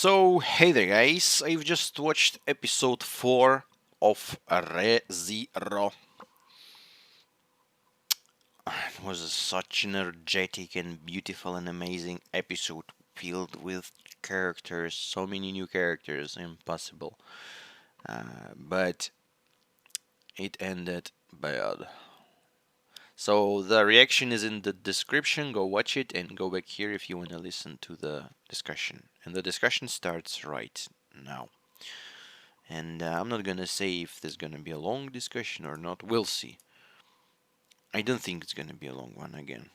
So, hey there guys, I've just watched episode 4 of ReZero. It was such an energetic and beautiful and amazing episode filled with characters, so many new characters, impossible. But it ended bad. So the reaction is in the description, go watch it and go back here if you want to listen to the discussion. And the discussion starts right now. And I'm not gonna say if there's gonna be a long discussion or not. We'll see. I don't think it's gonna be a long one again.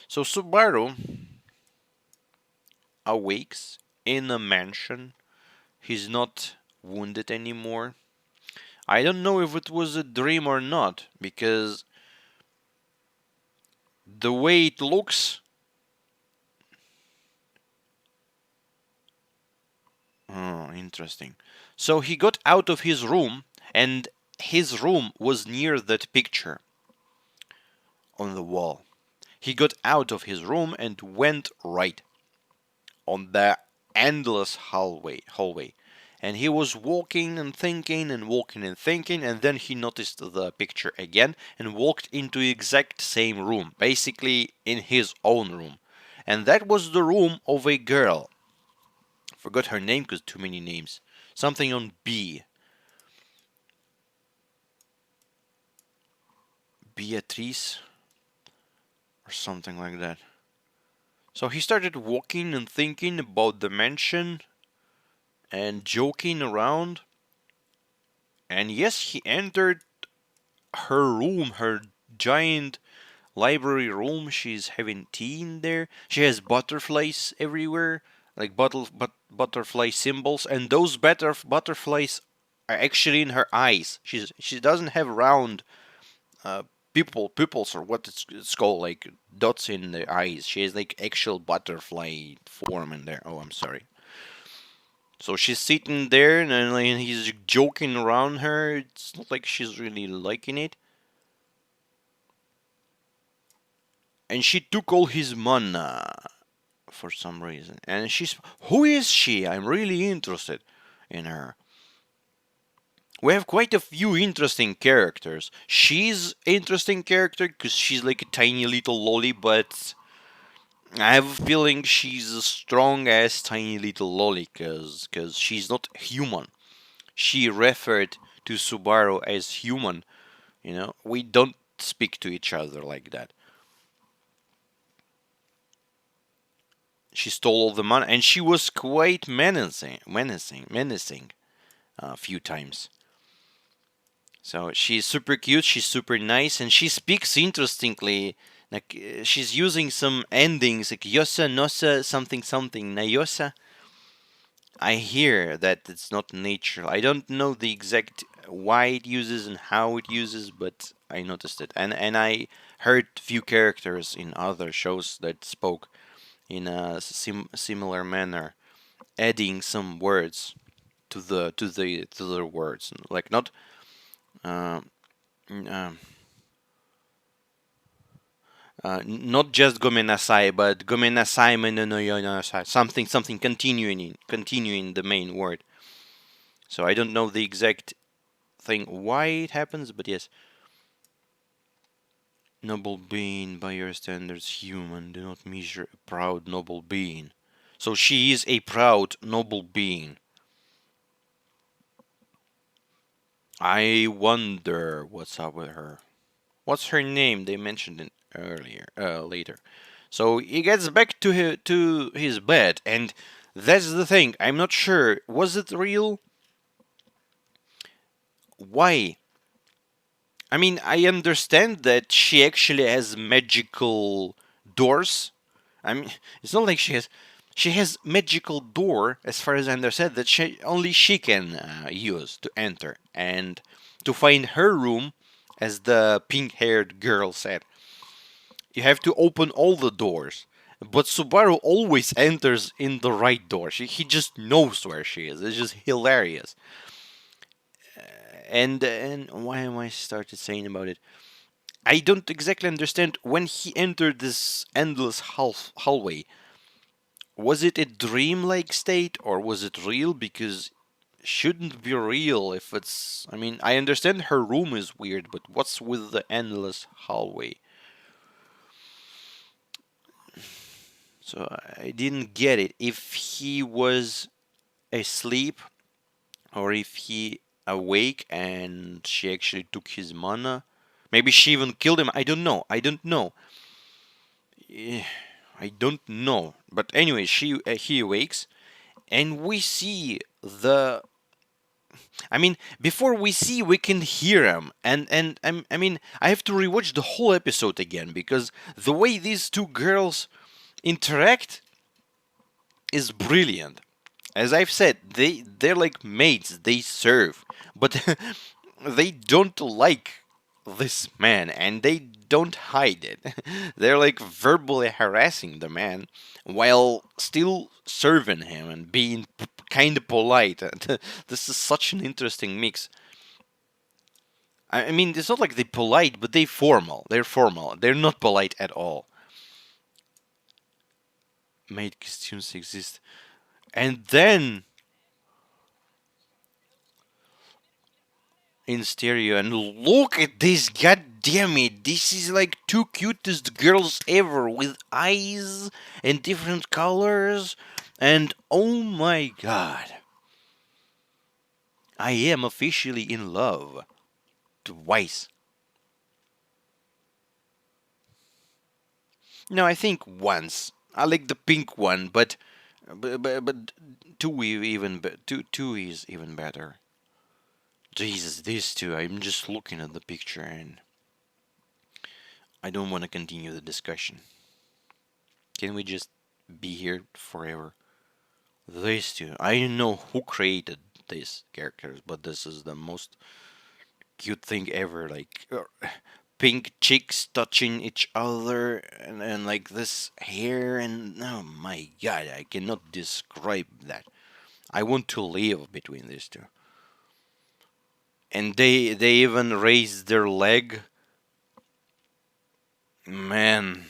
So Subaru awakes in a mansion. He's not wounded anymore. I don't know if it was a dream or not, because the way it looks. Oh, interesting. So he got out of his room, and his room was near that picture on the wall. He got out of his room and went right on the endless hallway. And he was walking and thinking and walking and thinking, and then he noticed the picture again and walked into the exact same room, basically in his own room. And that was the room of a girl. Forgot her name because too many names. Something on B. Beatrice or something like that. So he started walking and thinking about the mansion and joking around. And yes, he entered her room, her giant library room. She's having tea in there. She has butterflies everywhere, like butterfly symbols, and those butterflies are actually in her eyes. She doesn't have round uh, pupils or what it's called, like dots in the eyes. She has like actual butterfly form in there. Oh, I'm sorry. So she's sitting there and he's joking around her. It's not like she's really liking it. And she took all his mana for some reason. And she's, who is she? I'm really interested in her. We have quite a few interesting characters. She's interesting character because she's like a tiny little lolly, but I have a feeling she's a strong ass tiny little lolly because she's not human. She referred to Subaru as human. You know, we don't speak to each other like that. She stole all the money, and she was quite menacing a few times. So she's super cute, she's super nice, and she speaks interestingly. Like she's using some endings like yosa, nosa, something something, nayosa. I hear that it's not natural. I don't know the exact why it uses and how it uses, but I noticed it, and I heard few characters in other shows that spoke in a similar manner, adding some words to the words, like not uh, not just gomenasai, but gomenasai menonasai, something continuing the main word. So I don't know the exact thing why it happens, but yes. Noble being, by your standards, human. Do not measure a proud noble being. So she is a proud noble being. I wonder what's up with her. What's her name? They mentioned it later. So he gets back to his bed, and that's the thing. I'm not sure. Was it real? Why? I mean, I understand that she actually has magical doors. I mean, it's not like she has magical door, as far as I understand, that only she can use to enter and to find her room, as the pink-haired girl said. You have to open all the doors. But Subaru always enters in the right door. He just knows where she is. It's just hilarious. And why am I started saying about it? I don't exactly understand when he entered this endless hallway. was it a dream-like state or was it real? Because shouldn't be real if it's. I mean, I understand her room is weird, but what's with the endless hallway? So I didn't get it. If he was asleep or if he awake and she actually took his mana. Maybe she even killed him. I don't know. I don't know. I don't know. But anyway, he awakes and we see the. I mean, before we see, we can hear him, and I mean, I have to rewatch the whole episode again because the way these two girls interact is brilliant. As I've said, they're like maids. They serve, but they don't like this man, and they don't hide it. They're like verbally harassing the man while still serving him and being kind of polite. This is such an interesting mix. I mean, it's not like they're polite, but they're formal. They're formal. They're not polite at all. Maid costumes exist, and then in stereo, and look at this, god damn it, this is like two cutest girls ever with eyes and different colors, and oh my god, I am officially in love twice. No, I think once. I like the pink one, but two two is even better. Jesus, these two, I'm just looking at the picture and I don't want to continue the discussion. Can we just be here forever? These two. I don't know who created these characters, but this is the most cute thing ever. Like pink cheeks touching each other, and like this hair, and oh my god, I cannot describe that. I want to live between these two. And they even raised their leg. Man,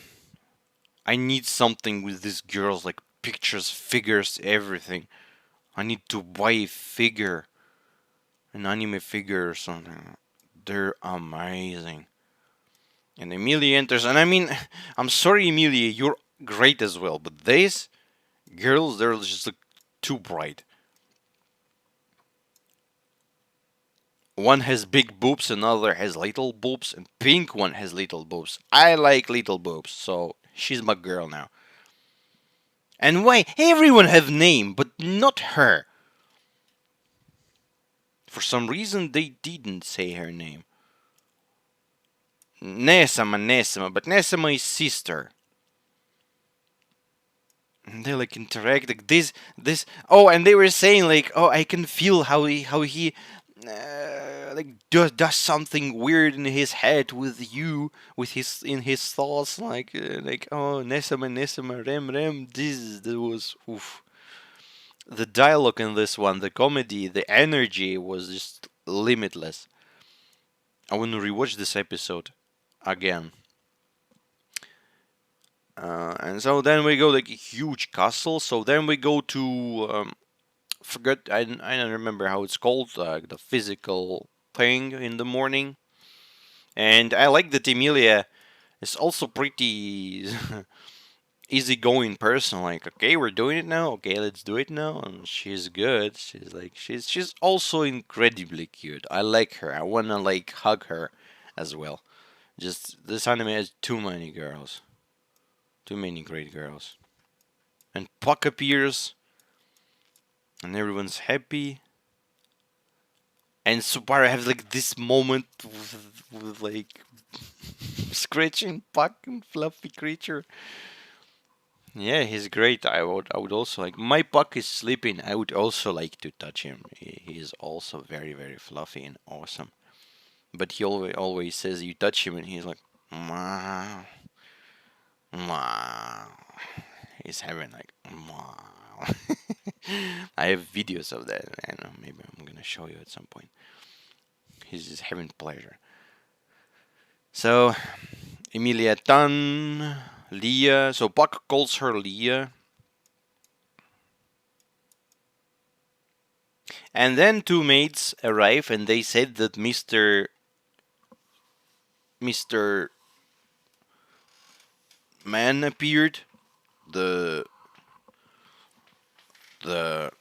I need something with these girls, like pictures, figures, everything. I need to buy a figure, an anime figure or something. They're amazing. And Emilia enters, and I mean, I'm sorry, Emilia, you're great as well, but these girls, they're just like, too bright. One has big boobs, another has little boobs, and pink one has little boobs. I like little boobs, so she's my girl now. And why everyone have name, but not her? For some reason, they didn't say her name. Nesama, but Nesama is sister. And they like interact like this. Oh, and they were saying like, oh, I can feel how he like does something weird in his head with you, with his in his thoughts, like oh, Nesama, Rem. This was oof. The dialogue in this one, the comedy, the energy was just limitless. I want to rewatch this episode again. And so then we go like a huge castle. So then we go to forget I don't remember how it's called, the physical thing in the morning. And I like that Emilia is also pretty easygoing person. Like, okay, we're doing it now. Okay, let's do it now. And she's good. She's also incredibly cute. I like her. I wanna like hug her as well. Just this anime has too many girls. Too many great girls. And Puck appears, and everyone's happy. And Subaru has like this moment with like scratching Puck and fluffy creature. Yeah, he's great. I would also like my Puck is sleeping. I would also like to touch him. He is also very very fluffy and awesome. But he always says you touch him and he's like, wow, wow. He's having like, wow. I have videos of that. I don't know, maybe I'm gonna show you at some point. He's just having pleasure. So Emilia Tan, Leah. So Puck calls her Leah. And then two maids arrive and they said that Mr. Man appeared, the the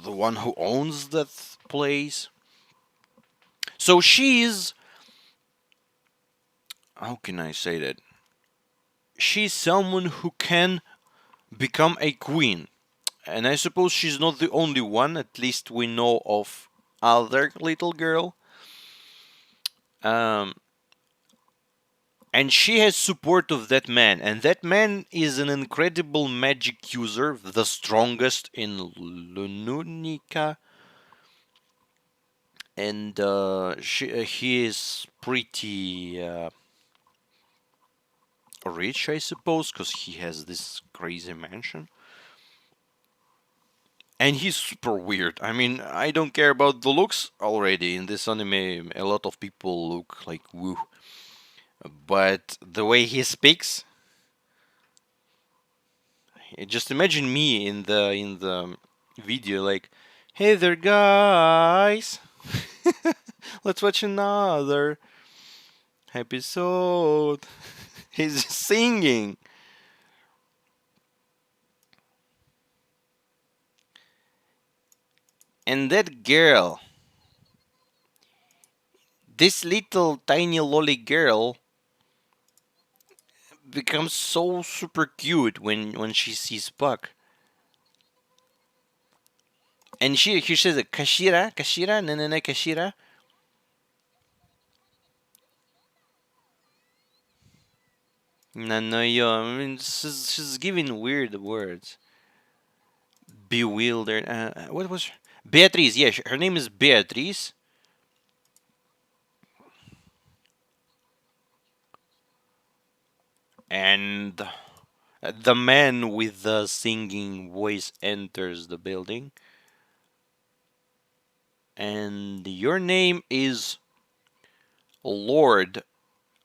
the one who owns that place. So she's, how can I say that? She's someone who can become a queen. And I suppose she's not the only one, at least we know of other little girl. Um, and she has support of that man, and that man is an incredible magic user, the strongest in Lununica, and he is pretty rich, I suppose, because he has this crazy mansion. And he's super weird. I mean, I don't care about the looks already. In this anime, a lot of people look like woo. But the way he speaks, just imagine me in the video like, "Hey there, guys, let's watch another episode." He's singing, and that girl, this little tiny lolly girl, becomes so super cute when she sees Puck. And she says, "Kashira, Kashira, no, no, no, Kashira." No, no, yo. I mean, she's giving weird words. Bewildered. What was Beatrice? Yeah, her name is Beatrice. And the man with the singing voice enters the building. And your name is Lord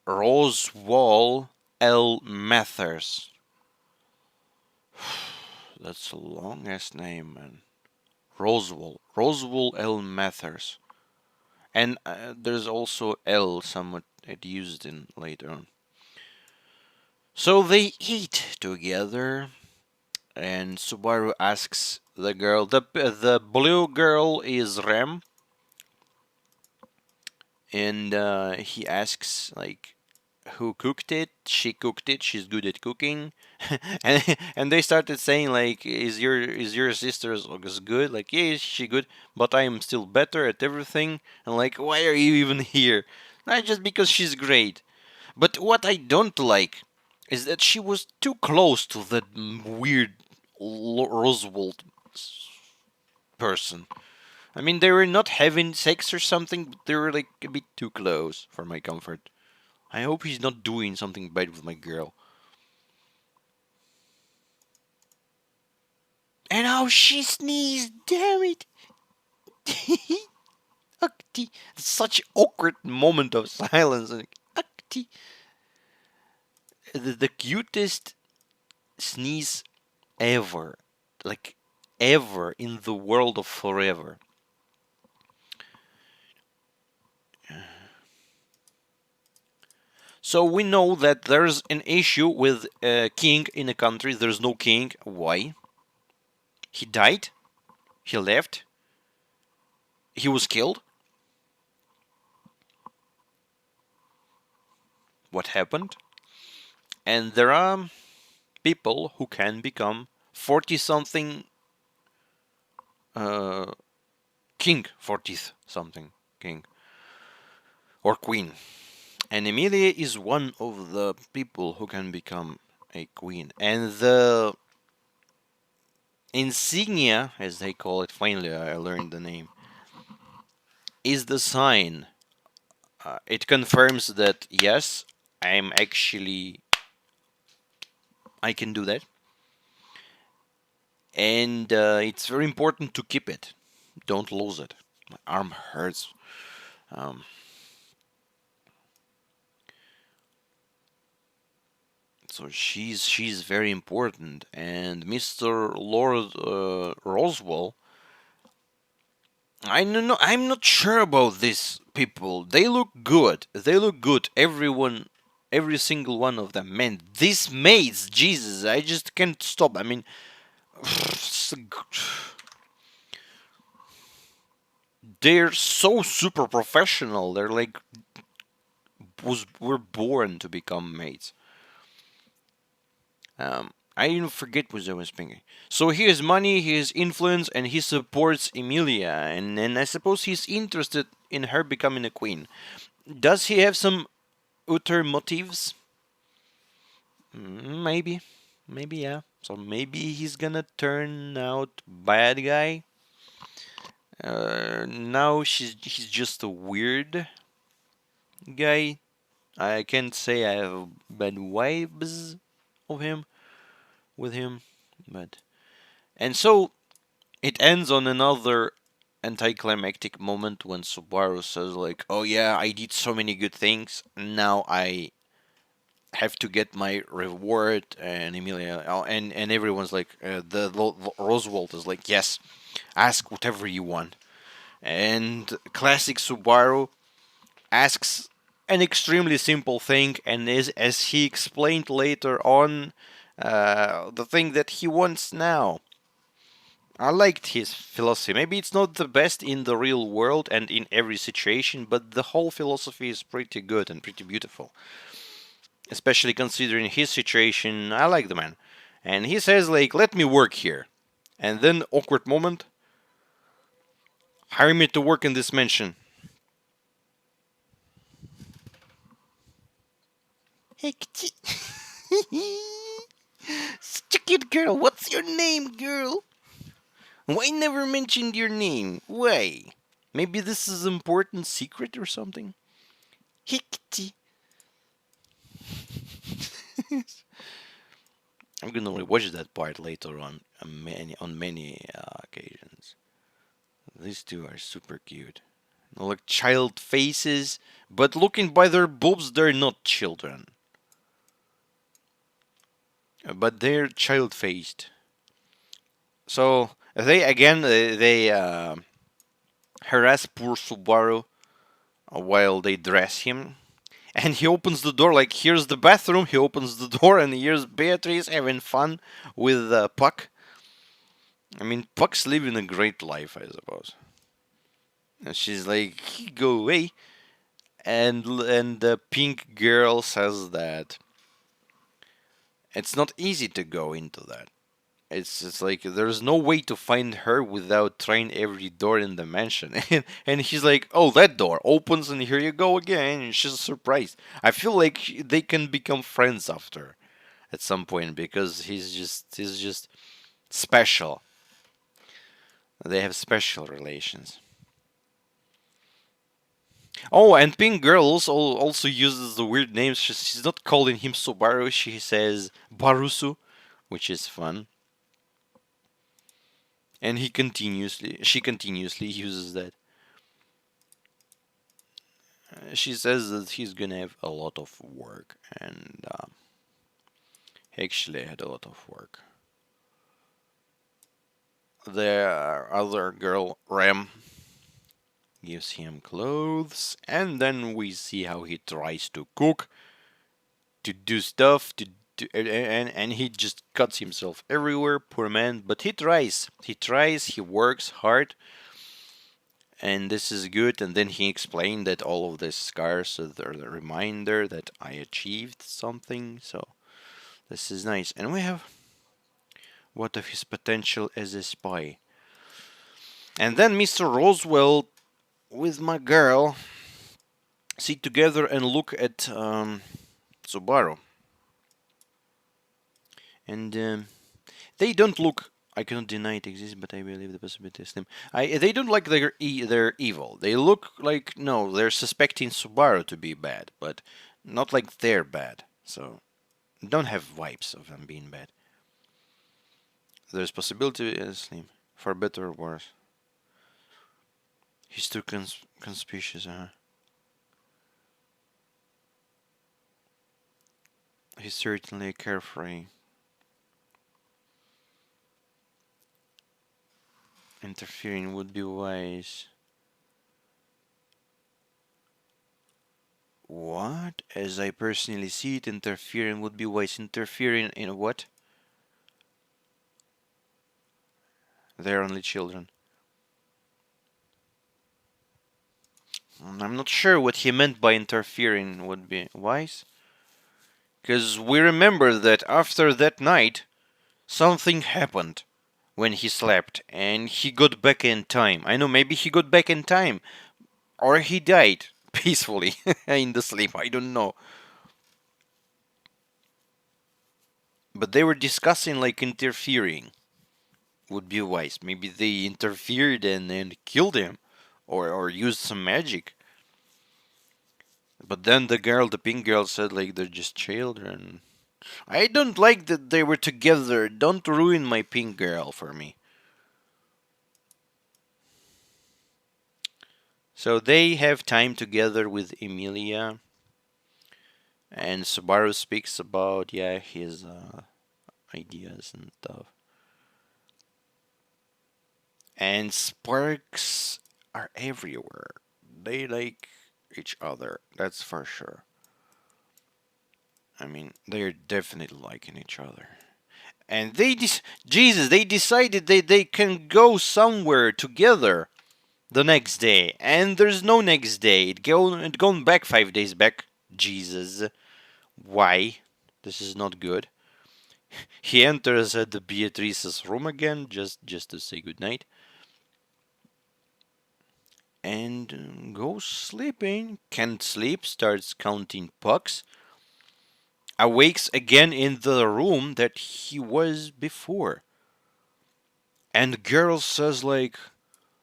Roswell L. Mathers. That's a long ass name, man. Roswell L. Mathers. And there's also L somewhat used in later on. So they eat together, and Subaru asks the girl. The blue girl is Rem, and he asks like, who cooked it? She cooked it. She's good at cooking, and they started saying like, is your sister as good? Like, yeah, she good, but I am still better at everything. And like, why are you even here? Not just because she's great. But what I don't like is that she was too close to that weird Roosevelt person. I mean, they were not having sex or something, but they were like a bit too close for my comfort. I hope he's not doing something bad with my girl. And how she sneezed, damn it! Akti. Such awkward moment of silence. Akti. The cutest sneeze ever. Like, ever in the world of forever. So we know that there's an issue with a king in a country. There's no king. Why? He died. He left. He was killed. What happened? And there are people who can become 40 something uh, king, 40th something king or queen. And Emilia is one of the people who can become a queen. And the insignia, as they call it, finally I learned the name, is the sign. It confirms that yes, I'm actually, I can do that. And it's very important to keep it. Don't lose it. My arm hurts. Um, so she's very important. And Mr. Lord Roswell I don't know. I'm not sure about these people. They look good. They look good. Everyone, every single one of them. Man, these maids, Jesus, I just can't stop. I mean, they're so super professional. They're like were born to become maids. I even forget what I was thinking. So he has money, he has influence, and he supports Emilia, and I suppose he's interested in her becoming a queen. Does he have some utter motives? Maybe, maybe yeah. So maybe he's gonna turn out bad guy. Now he's just a weird guy. I can't say I have bad vibes of him with him, but and so it ends on another anticlimactic moment when Subaru says like, "Oh yeah, I did so many good things. Now I have to get my reward." And Emilia, and everyone's like, Roswald is like, "Yes, ask whatever you want." And classic Subaru asks an extremely simple thing, and is, as he explained later on, the thing that he wants now. I liked his philosophy. Maybe it's not the best in the real world and in every situation, but the whole philosophy is pretty good and pretty beautiful. Especially considering his situation, I like the man. And he says, like, let me work here. And then, awkward moment, hire me to work in this mansion. Hey, such a cute girl. What's your name, girl? Why never mentioned your name? Why? Maybe this is an important secret or something? Hikti. I'm gonna rewatch that part later on many occasions. These two are super cute. Like child faces, but looking by their boobs, they're not children. But they're child faced. So they again they harass poor Subaru while they dress him. And he opens the door, like, here's the bathroom. He opens the door, and here's Beatrice having fun with Puck. I mean, Puck's living a great life, I suppose. And she's like, go away. And the pink girl says that it's not easy to go into that. It's like there's no way to find her without trying every door in the mansion. And he's like, "Oh, that door opens and here you go again." And she's surprised. I feel like they can become friends after at some point because he's just special. They have special relations. Oh, and Pink Girl also uses the weird names. She's not calling him Subaru. She says Barusu, which is fun. And she continuously uses that. She says that he's gonna have a lot of work, and he actually had a lot of work. The other girl, Rem, gives him clothes, and then we see how he tries to cook, to do stuff, and he just cuts himself everywhere, poor man. But he tries. He tries. He works hard, and this is good. And then he explained that all of these scars are the reminder that I achieved something. So this is nice. And we have what of his potential as a spy. And then Mr. Roswell with my girl sit together and look at Subaru. And they don't look. I cannot deny it exists, but I believe the possibility is slim. They don't like they're evil. They look like, no, they're suspecting Subaru to be bad, but not like they're bad. So don't have vibes of them being bad. There's possibility is slim, for better or worse. He's too conspicuous, He's certainly carefree. Interfering would be wise. What? As I personally see it, interfering would be wise. Interfering in what? They're only children. I'm not sure what he meant by interfering would be wise. Because we remember that after that night, something happened when he slept and he got back in time. I know maybe he got back in time or he died peacefully in the sleep. I don't know. But they were discussing like interfering would be wise. Maybe they interfered and killed him or used some magic. But then the girl, the pink girl, said like they're just children. I don't like that they were together. Don't ruin my pink girl for me. So they have time together with Emilia, and Subaru speaks about his ideas and stuff. And sparks are everywhere. They like each other. That's for sure. I mean, they're definitely liking each other. And they decided they can go somewhere together the next day, and there's no next day. It gone back 5 days back. Jesus, why? This is not good. He enters at the Beatrice's room again, just to say goodnight, and goes sleeping. Can't sleep. Starts counting pucks. Awakes again in the room that he was before. And girl says like,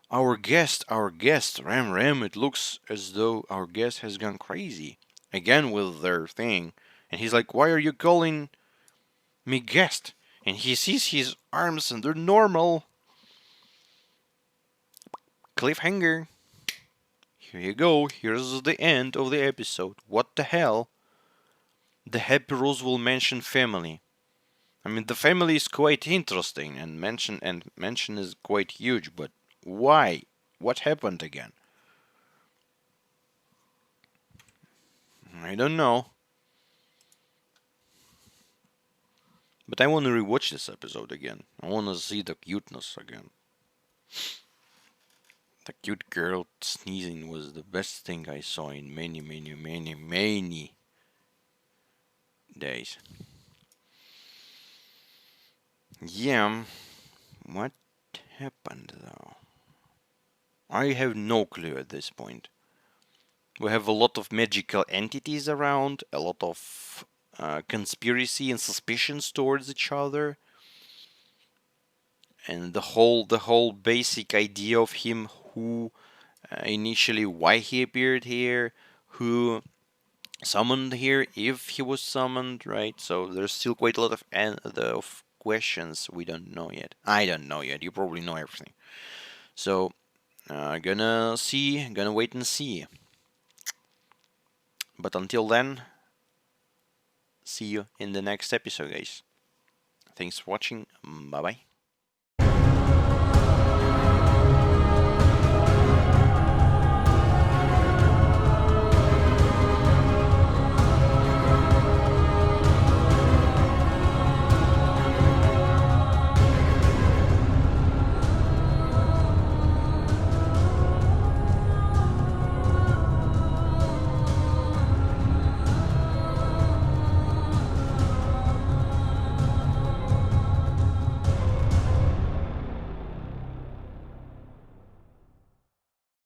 our guest, Ram Ram, it looks as though our guest has gone crazy. Again with their thing. And he's like, why are you calling me guest? And he sees his arms and they're normal. Cliffhanger. Here you go. Here's the end of the episode. What the hell? The Happy Rose will mention family. I mean, the family is quite interesting and mention is quite huge, but why? What happened again? I don't know. But I want to rewatch this episode again. I want to see the cuteness again. The cute girl sneezing was the best thing I saw in many, many, many, many days. Yeah, what happened though? I have no clue at this point. We have a lot of magical entities around, a lot of conspiracy and suspicions towards each other, and the whole basic idea of him who initially why he appeared here, who summoned here, if he was summoned, right? So there's still quite a lot of questions we don't know yet. I don't know yet. You probably know everything. So gonna wait and see. But until then, see you in the next episode, guys. Thanks for watching. Bye bye.